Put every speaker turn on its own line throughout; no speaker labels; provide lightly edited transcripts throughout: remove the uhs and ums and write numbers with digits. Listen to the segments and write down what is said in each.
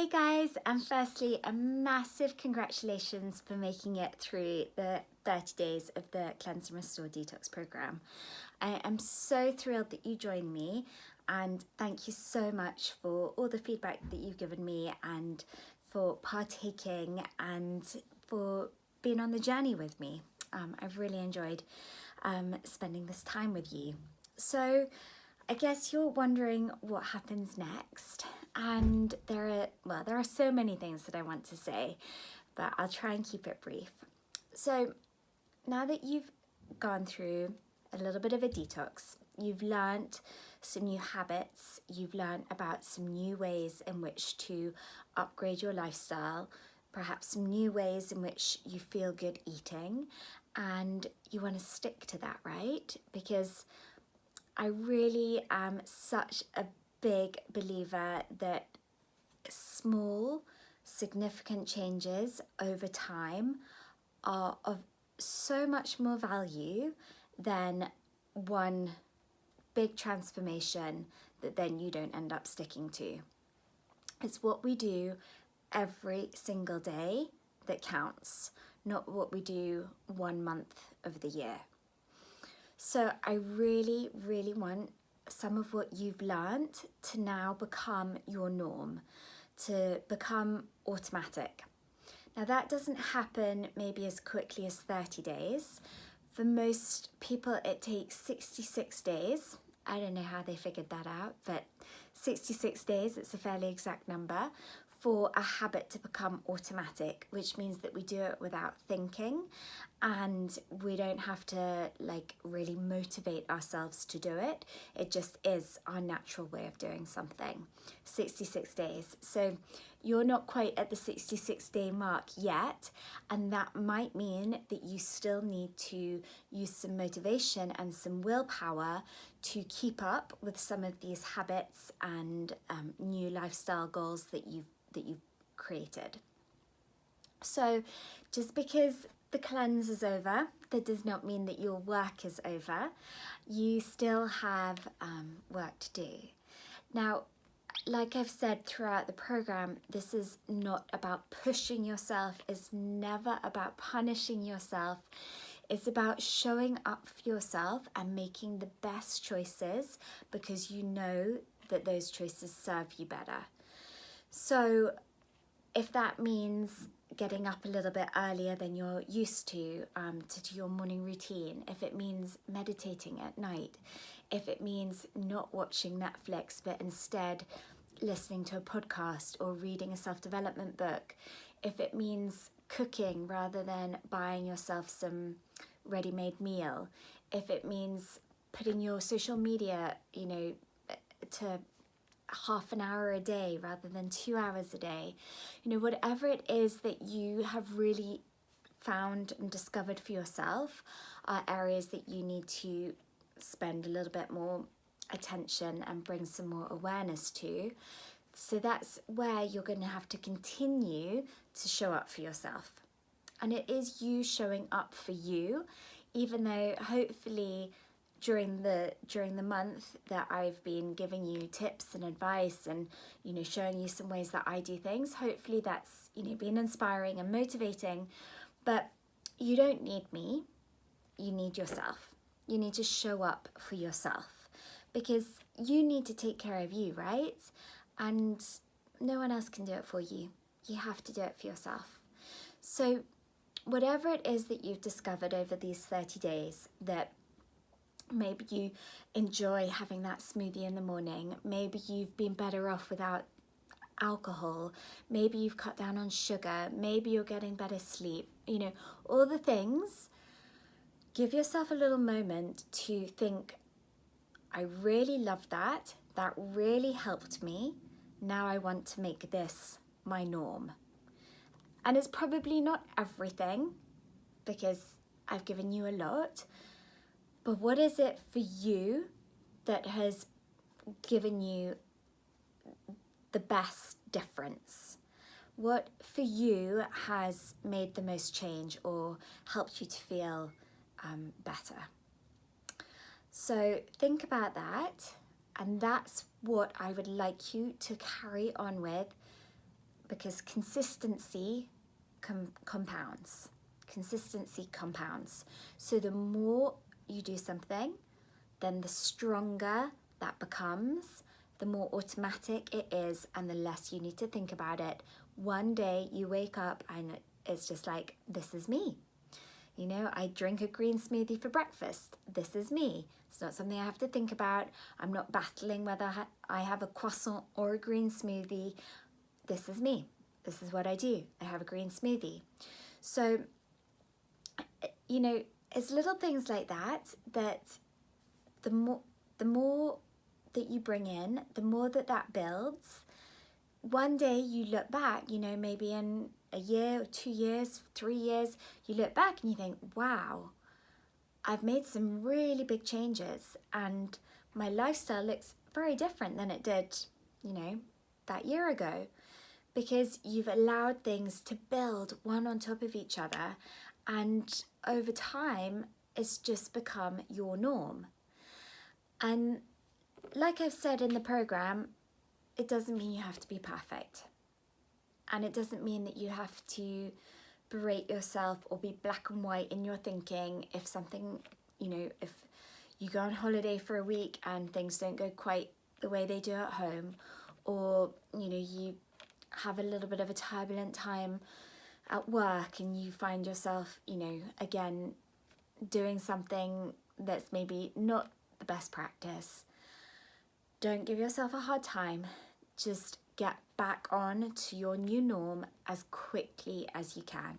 Hey guys, and firstly, a massive congratulations for making it through the 30 days of the Cleanse and Restore Detox program. I am so thrilled that you joined me, and thank you so much for all the feedback that you've given me and for partaking and for being on the journey with me. I've really enjoyed spending this time with you. So I guess you're wondering what happens next, and there are so many things that I want to say, but I'll try and keep it brief. So now that you've gone through a little bit of a detox, you've learnt some new habits, you've learnt about some new ways in which to upgrade your lifestyle, perhaps some new ways in which you feel good eating, and you want to stick to that, right? Because I really am such a big believer that small, significant changes over time are of so much more value than one big transformation that then you don't end up sticking to. It's what we do every single day that counts, not what we do 1 month of the year. So I really, really want some of what you've learnt to now become your norm, to become automatic. Now that doesn't happen maybe as quickly as 30 days. For most people it takes 66 days. I don't know how they figured that out, but 66 days, it's a fairly exact number, for a habit to become automatic, which means that we do it without thinking and we don't have to really motivate ourselves to do it. It just is our natural way of doing something. 66 days. So you're not quite at the 66-day mark yet, and that might mean that you still need to use some motivation and some willpower to keep up with some of these habits and new lifestyle goals that you've created. So just because the cleanse is over, that does not mean that your work is over. You still have work to do. Now, like I've said throughout the program, this is not about pushing yourself. It's never about punishing yourself. It's about showing up for yourself and making the best choices because you know that those choices serve you better. So if that means getting up a little bit earlier than you're used to do your morning routine, if it means meditating at night, if it means not watching Netflix but instead listening to a podcast or reading a self-development book, if it means cooking rather than buying yourself some ready-made meal, if it means putting your social media, to half an hour a day rather than 2 hours a day, whatever it is that you have really found and discovered for yourself are areas that you need to spend a little bit more attention and bring some more awareness to. So that's where you're going to have to continue to show up for yourself. And it is you showing up for you, even though hopefully during the month that I've been giving you tips and advice and showing you some ways that I do things, hopefully that's been inspiring and motivating. But you don't need me, you need yourself. You need to show up for yourself because you need to take care of you, right? And no one else can do it for you. You have to do it for yourself. So whatever it is that you've discovered over these 30 days, that maybe you enjoy having that smoothie in the morning, maybe you've been better off without alcohol, maybe you've cut down on sugar, maybe you're getting better sleep, all the things, give yourself a little moment to think, I really love that, that really helped me, now I want to make this my norm. And it's probably not everything because I've given you a lot, but what is it for you that has given you the best difference? What for you has made the most change or helped you to feel better? So think about that, and that's what I would like you to carry on with because consistency compounds. Consistency compounds. So the more you do something, then the stronger that becomes, the more automatic it is, and the less you need to think about it. One day you wake up and it's just like, this is me. You know, I drink a green smoothie for breakfast. This is me. It's not something I have to think about. I'm not battling whether I have a croissant or a green smoothie. This is me. This is what I do. I have a green smoothie. So, you know, it's little things like that that the more that you bring in, the more that builds. One day you look back, you know, maybe in a year, 2 years, 3 years, you look back and you think, wow, I've made some really big changes and my lifestyle looks very different than it did, you know, that year ago, because you've allowed things to build one on top of each other, and over time it's just become your norm. And like I've said in the program, it doesn't mean you have to be perfect. And it doesn't mean that you have to berate yourself or be black and white in your thinking if something, you know, if you go on holiday for a week and things don't go quite the way they do at home, or, you know, you have a little bit of a turbulent time at work and you find yourself, you know, again, doing something that's maybe not the best practice. Don't give yourself a hard time. Just get back on to your new norm as quickly as you can.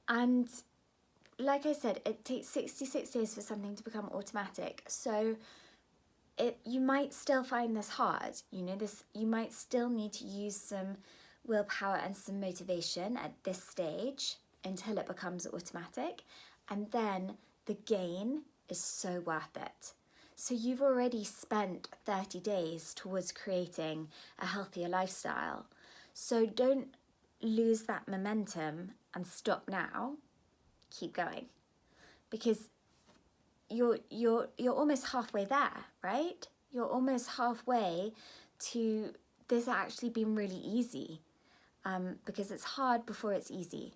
And like I said, it takes 66 days for something to become automatic. So you might still find this hard. You know, you might still need to use some willpower and some motivation at this stage until it becomes automatic. And then the gain is so worth it. So you've already spent 30 days towards creating a healthier lifestyle. So don't lose that momentum and stop now. Keep going, because you're almost halfway there, right? You're almost halfway to this actually being really easy, because it's hard before it's easy.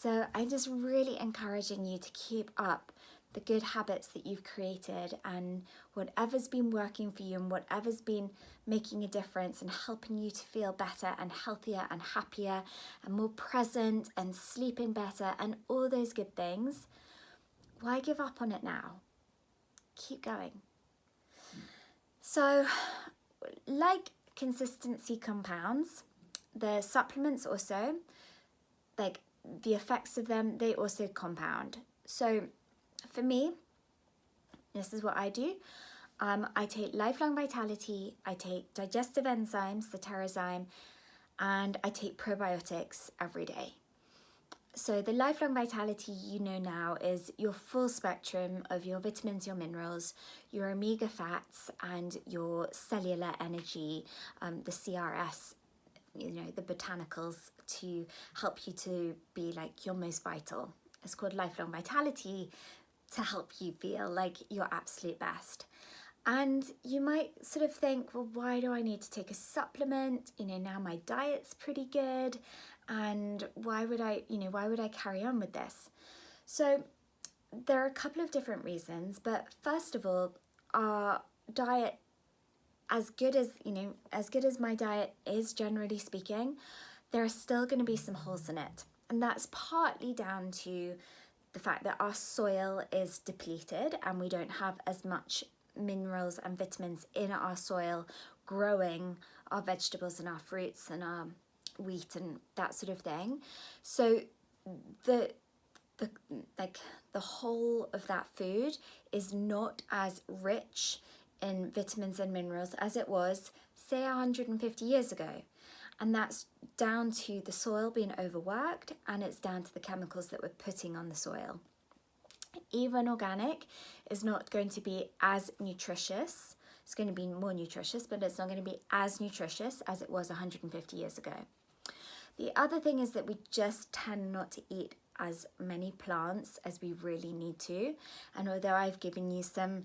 So I'm just really encouraging you to keep up the good habits that you've created, and whatever's been working for you and whatever's been making a difference and helping you to feel better and healthier and happier and more present and sleeping better and all those good things. Why give up on it now? Keep going. So, like consistency compounds, the supplements also, like the effects of them, they also compound. So for me, this is what I do. I take Lifelong Vitality, I take digestive enzymes, the Terrazyme, and I take probiotics every day. So the Lifelong Vitality, you know now, is your full spectrum of your vitamins, your minerals, your omega fats, and your cellular energy, the CRS, you know, the botanicals, to help you to be like your most vital. It's called Lifelong Vitality to help you feel like your absolute best. And you might sort of think, well, why do I need to take a supplement? You know, now my diet's pretty good, and why would I carry on with this? So there are a couple of different reasons, but first of all, our diet, as good as my diet is, generally speaking, there are still going to be some holes in it. And that's partly down to the fact that our soil is depleted and we don't have as much minerals and vitamins in our soil growing our vegetables and our fruits and our wheat and that sort of thing. So the whole of that food is not as rich in vitamins and minerals as it was, say, 150 years ago. And that's down to the soil being overworked, and it's down to the chemicals that we're putting on the soil. Even organic is not going to be as nutritious. It's going to be more nutritious, but it's not going to be as nutritious as it was 150 years ago. The other thing is that we just tend not to eat as many plants as we really need to. And although I've given you some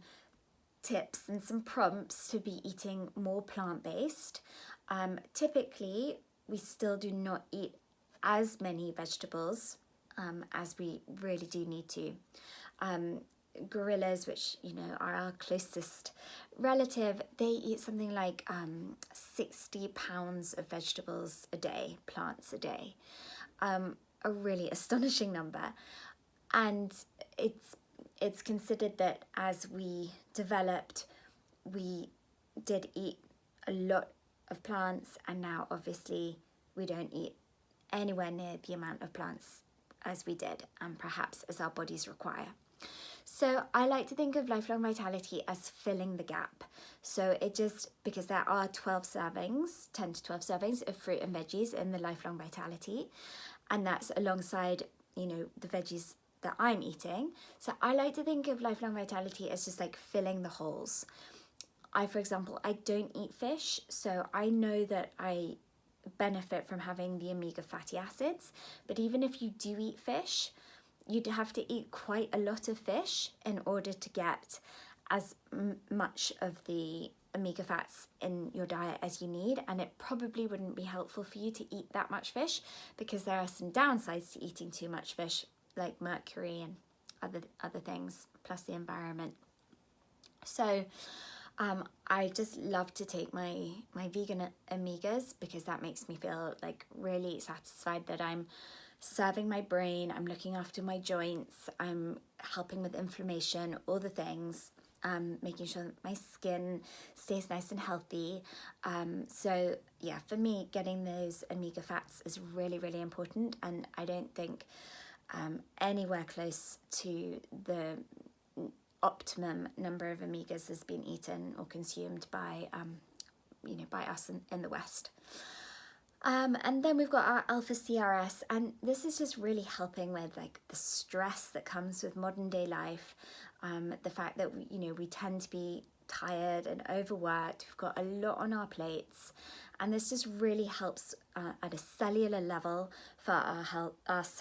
tips and some prompts to be eating more plant-based. Typically, we still do not eat as many vegetables as we really do need to. Gorillas, which are our closest relative, they eat something like 60 pounds of vegetables a day, plants a day. A really astonishing number. And it's considered that as we developed, we did eat a lot of plants, and now obviously we don't eat anywhere near the amount of plants as we did, and perhaps as our bodies require. So I like to think of Lifelong Vitality as filling the gap. So because there are 12 servings, 10 to 12 servings of fruit and veggies in the Lifelong Vitality, and that's alongside, the veggies that I'm eating. So I like to think of Lifelong Vitality as just like filling the holes. For example, I don't eat fish, so I know that I benefit from having the omega fatty acids, but even if you do eat fish, you'd have to eat quite a lot of fish in order to get as much of the omega fats in your diet as you need, and it probably wouldn't be helpful for you to eat that much fish, because there are some downsides to eating too much fish, like mercury and other things, plus the environment. So I just love to take my vegan omegas, because that makes me feel like really satisfied that I'm serving my brain, I'm looking after my joints, I'm helping with inflammation, all the things, making sure that my skin stays nice and healthy. So yeah, for me, getting those omega fats is really, really important, and I don't think anywhere close to the optimum number of omegas has been eaten or consumed by by us in the West. And then we've got our alpha CRS, and this is just really helping with like the stress that comes with modern day life, the fact that we tend to be tired and overworked, we've got a lot on our plates, and this just really helps at a cellular level for our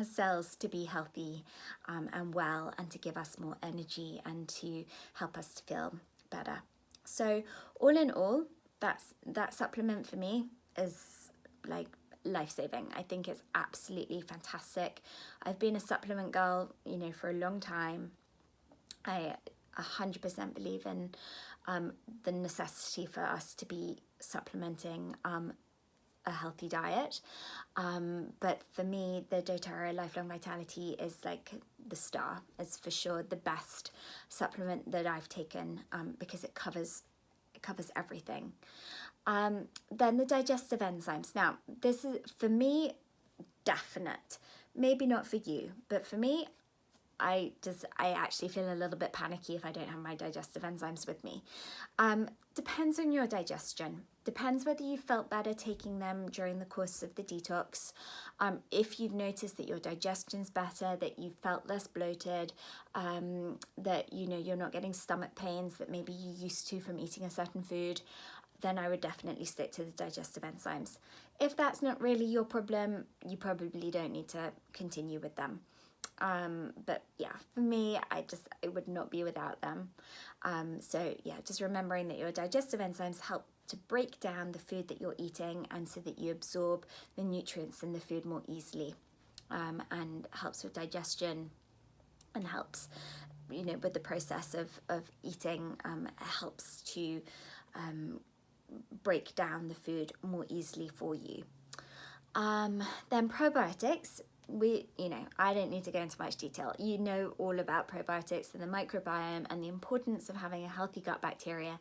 cells to be healthy and well, and to give us more energy and to help us to feel better. So all in all, that supplement for me is like life-saving. I think it's absolutely fantastic. I've been a supplement girl, for a long time. I 100% believe in the necessity for us to be supplementing a healthy diet. But for me, the doTERRA Lifelong Vitality is like the star. It's for sure the best supplement that I've taken, because it covers everything. Then the digestive enzymes. Now, this is, for me, definite. Maybe not for you, but for me, I actually feel a little bit panicky if I don't have my digestive enzymes with me. Depends on your digestion. Depends whether you felt better taking them during the course of the detox. If you've noticed that your digestion's better, that you felt less bloated, that you're not getting stomach pains that maybe you used to from eating a certain food, then I would definitely stick to the digestive enzymes. If that's not really your problem, you probably don't need to continue with them. But yeah, for me, I would not be without them. So yeah, just remembering that your digestive enzymes help to break down the food that you're eating, and so that you absorb the nutrients in the food more easily, and helps with digestion, and helps with the process of eating, helps to break down the food more easily for you. Then probiotics. I don't need to go into much detail. You know all about probiotics and the microbiome and the importance of having a healthy gut bacteria.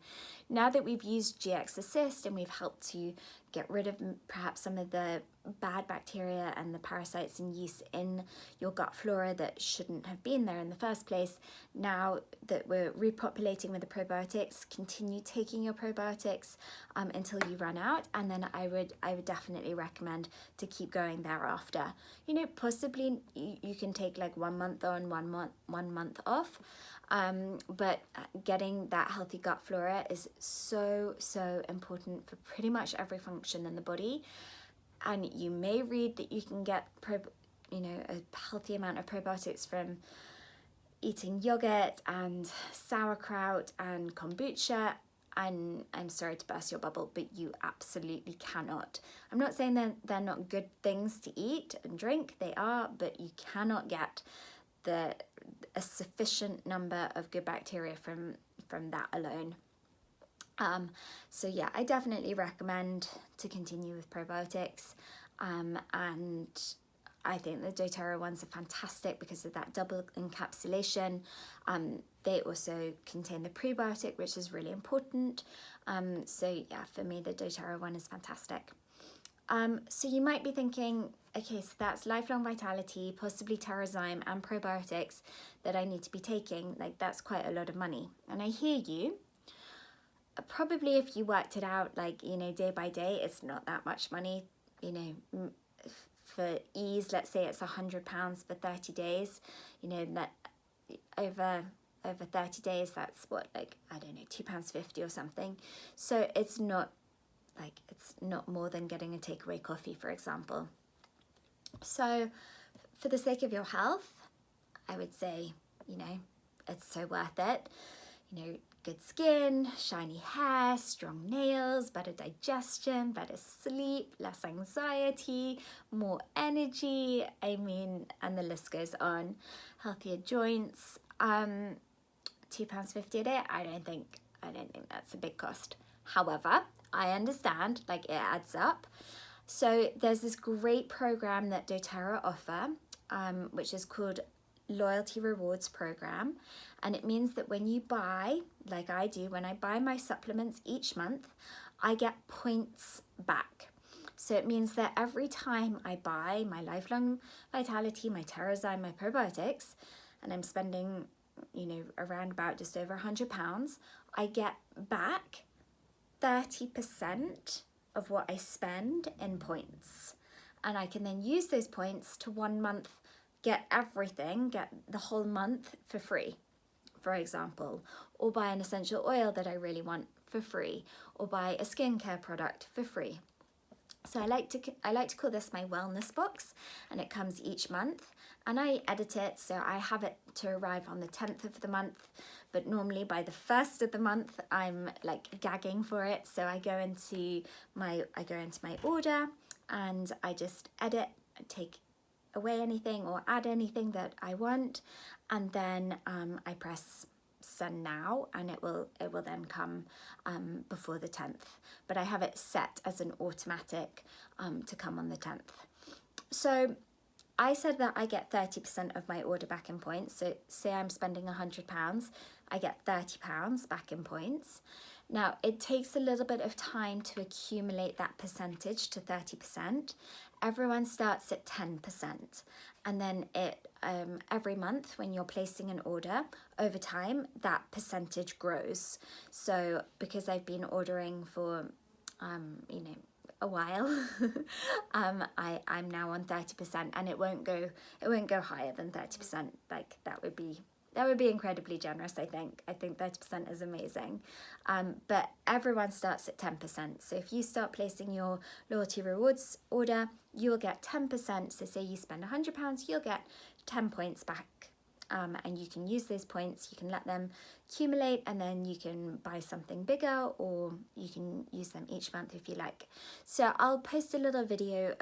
Now that we've used GX Assist and we've helped to get rid of perhaps some of the bad bacteria and the parasites and yeast in your gut flora that shouldn't have been there in the first place, now that we're repopulating with the probiotics, continue taking your probiotics until you run out, and then I would definitely recommend to keep going thereafter. Possibly you can take like 1 month on, 1 month off, but getting that healthy gut flora is so important for pretty much every function in the body. And you may read that you can get a healthy amount of probiotics from eating yogurt and sauerkraut and kombucha, and I'm sorry to burst your bubble, but you absolutely cannot. I'm not saying that they're not good things to eat and drink, they are, but you cannot get a sufficient number of good bacteria from that alone. So yeah, I definitely recommend to continue with probiotics, and I think the doTERRA ones are fantastic because of that double encapsulation. They also contain the prebiotic, which is really important. So yeah, for me, the doTERRA one is fantastic. So you might be thinking, okay, so that's Lifelong Vitality, possibly Terrazyme and probiotics that I need to be taking. Like, that's quite a lot of money. And I hear you. Probably if you worked it out, like, you know, day by day, it's not that much money. You know, for ease, let's say it's £100 for 30 days. You know, that over 30 days, that's what, like, I don't know, £2.50 or something. So it's not more than getting a takeaway coffee, for example. So for the sake of your health, I would say, you know, it's so worth it. You know, good skin, shiny hair, strong nails, better digestion, better sleep, less anxiety, more energy, I mean, and the list goes on. Healthier joints, £2.50 a day, I don't think that's a big cost. However, I understand, like, it adds up. So there's this great program that doTERRA offer, which is called Loyalty Rewards Program. And it means that when you buy, like I do, when I buy my supplements each month, I get points back. So it means that every time I buy my Lifelong Vitality, my Terrazyme, my probiotics, and I'm spending, you know, around about just over £100, I get back 30% of what I spend in points. And I can then use those points to 1 month, get everything, get the whole month for free, for example, or buy an essential oil that I really want for free, or buy a skincare product for free. So I like to call this my wellness box, and it comes each month, and I edit it so I have it to arrive on the 10th of the month, but normally by the 1st of the month I'm like gagging for it. So I go into my order and I just edit, take away anything or add anything that I want, and then I press send now, and it will then come before the 10th, but I have it set as an automatic to come on the 10th. So I said that I get 30% of my order back in points. So say I'm spending £100, I get £30 back in points. Now it takes a little bit of time to accumulate that percentage to 30%. Everyone starts at 10%, and then it every month when you're placing an order, over time that percentage grows. So because I've been ordering for you know, a while, I'm now on 30%, and it won't go higher than 30%. Like, that would be incredibly generous. I think 30% is amazing. But everyone starts at 10%. So if you start placing your loyalty rewards order, you'll get 10%. So say you spend £100, you'll get 10 points back. And you can use those points, you can let them accumulate, and then you can buy something bigger, or you can use them each month if you like. So I'll post a little video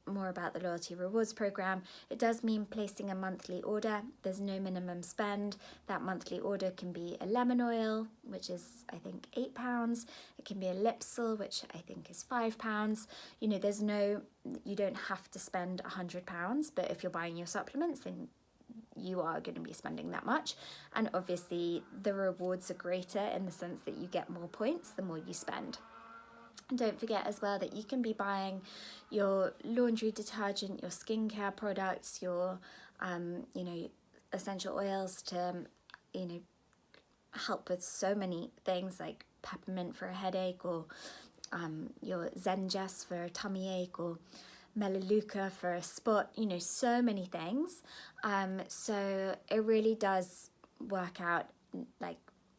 more about the Loyalty Rewards Program. It does mean placing a monthly order. There's no minimum spend. That monthly order can be a lemon oil, which is I think £8. It can be a Lipsil, which I think is £5. You know, you don't have to spend £100, but if you're buying your supplements, then you are going to be spending that much. And obviously the rewards are greater in the sense that you get more points the more you spend. And don't forget as well that you can be buying your laundry detergent, your skincare products, your you know, essential oils to, you know, help with so many things, like peppermint for a headache, or your Zengest for a tummy ache, or Melaleuca for a spot, you know, so many things. So it really does work out like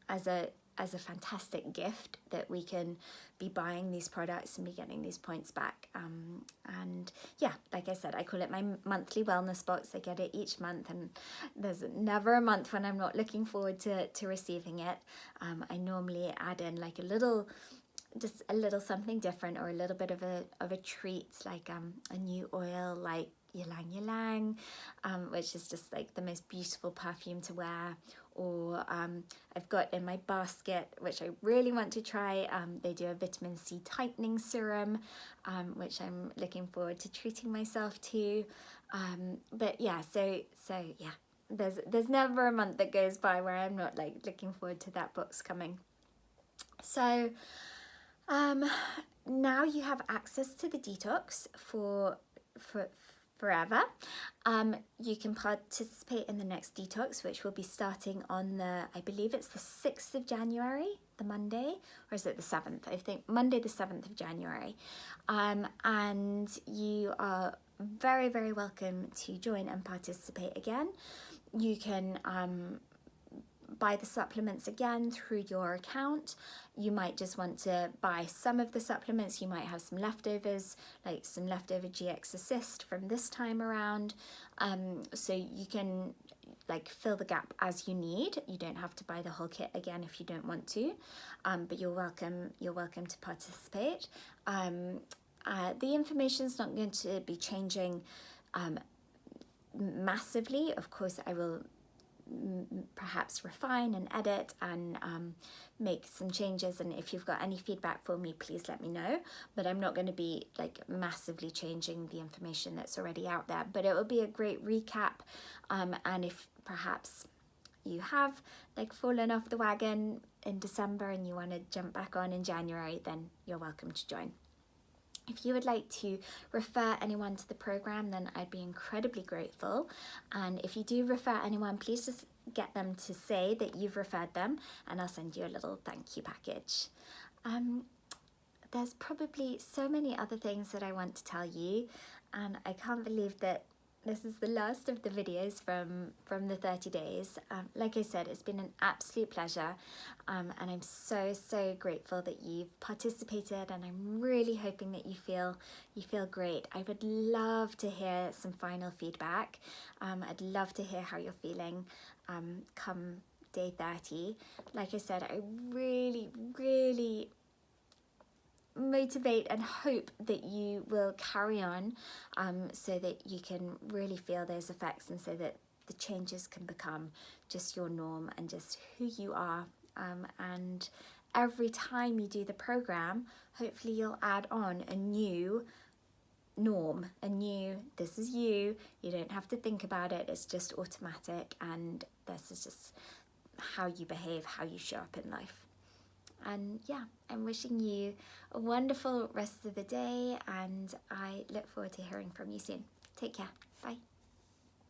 as a as a fantastic gift that we can be buying these products and be getting these points back. And yeah, like I said, I call it my monthly wellness box. I get it each month, and there's never a month when I'm not looking forward to receiving it. I normally add in like just a little something different, or a little bit of a treat, like a new oil like Ylang Ylang, which is just like the most beautiful perfume to wear. Or I've got in my basket, which I really want to try, they do a vitamin C tightening serum, which I'm looking forward to treating myself to. But yeah, so yeah, there's never a month that goes by where I'm not like looking forward to that box coming. So now you have access to the detox for forever. You can participate in the next detox, which will be starting on I believe it's the 6th of January, the Monday, or is it the 7th? I think Monday the 7th of January. And you are very, very welcome to join and participate again. You can buy the supplements again through your account. You might just want to buy some of the supplements. You might have some leftovers, like some leftover GX Assist from this time around. So you can like fill the gap as you need. You don't have to buy the whole kit again if you don't want to, but you're welcome to participate. The information's not going to be changing massively. Of course, I will perhaps refine and edit and make some changes, and if you've got any feedback for me, please let me know. But I'm not going to be like massively changing the information that's already out there, but it will be a great recap. And if perhaps you have like fallen off the wagon in December and you want to jump back on in January, then you're welcome to join. If you would like to refer anyone to the program, then I'd be incredibly grateful. And if you do refer anyone, please just get them to say that you've referred them, and I'll send you a little thank you package. There's probably so many other things that I want to tell you, and I can't believe that this is the last of the videos from the 30 days. Like I said, it's been an absolute pleasure, and I'm so grateful that you've participated, and I'm really hoping that you feel great. I would love to hear some final feedback. I'd love to hear how you're feeling come day 30. Like I said, I really motivate and hope that you will carry on, so that you can really feel those effects, and so that the changes can become just your norm and just who you are. And every time you do the program, hopefully you'll add on a new norm, this is you don't have to think about it, it's just automatic, and this is just how you behave, how you show up in life. And yeah, I'm wishing you a wonderful rest of the day, and I look forward to hearing from you soon. Take care. Bye.